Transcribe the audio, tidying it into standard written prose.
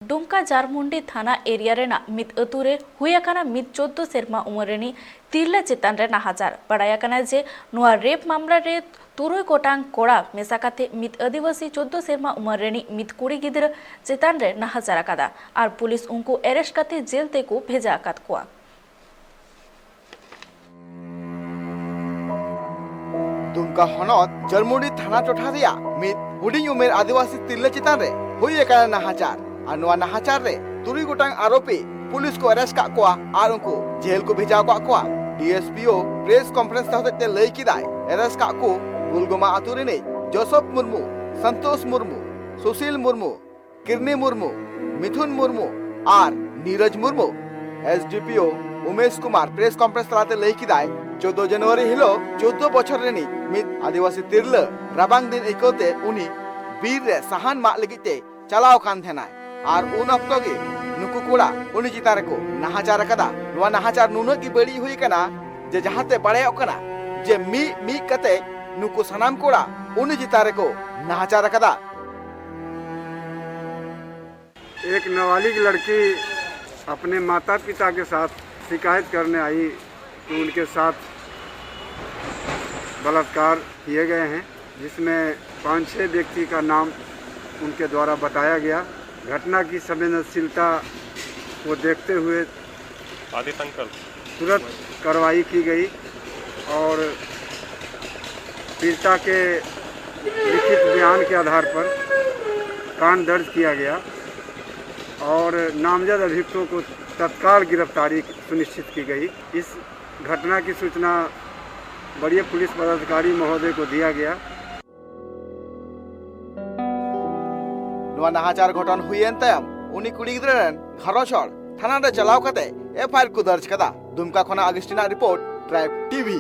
डुमका जारमुंडी थाना एरिया रेना मित अतुरे हुयाकाना मित 14 सेरमा उमरेनी तिरला चेतान रे नाहाजार बड़ायाकाना जे नुआ रेप मामला रे तुरुई गोटांग कोड़ा मेसाकाते मित आदिवासी 14 सेरमा उमरेनी मित कुड़ी गिदरा चेतान रे नाहाजार आकादा और पुलिस उनको अरेस्ट काते जेल तेको भेजा आकाद कोआ। दुमका हनत जारमुंडी थाना टोठा रिया मित हुडिंग उमेर आदिवासी तिरला चेतान रे हुयाकाना नाहाजार और नाहाचार रे तुरुई गोटांग आरोपी पुलिस को अरेस्ट का कोआ और उनको जेल को भेजा कोआ। डीएसपीओ प्रेस कॉन्फ्रेंस होते लई किदाय अरेस्ट का को गुलगोमा आतु रे जोसेफ मुर्मू, संतोष मुर्मू, सुशील मुर्मू, किरनी मुर्मू, मिथुन मुर्मू और Neeraj Murmu. SDPO Umesh Kumar press conference तलाते लई किदाय 14 जनवरी हिलो 14 बछर रेनी मित आदिवासी तिरला राबांग दिन इकोते उनी बीर रे सहान मा लगिते चलाव कान थेनाय और उन अक्तो गे नुकु कोड़ा उनी चितार को नाहाचार कदा नुआ नाहाचार नुनो की बड़ी हुई कना जे जहाते बड़े ओकना जे मी कते नुकु सनाम कोड़ा उनी चितार को नाहाचार कदा। एक नाबालिग लड़की अपने माता पिता के साथ शिकायत करने आई कि उनके साथ बलात्कार किए गए हैं, जिसमें 5-6 व्यक्ति का नाम उनके द्वारा बताया गया। घटना की संवेदनशीलता को देखते हुए तुरंत कार्रवाई की गई और पीड़िता के लिखित बयान के आधार पर कांड दर्ज किया गया और नामजद अभियुक्तों को तत्काल गिरफ्तारी सुनिश्चित की गई। इस घटना की सूचना वरीय पुलिस पदाधिकारी महोदय को दिया गया। नाहाचार घटन हुईन तयम उनी कुड़ी गिद्रा घरोच थाना रे चलाव कते एफआईआर को दर्ज कदा। दुमका खना अगस्टिना रिपोर्ट ट्राइब टीवी।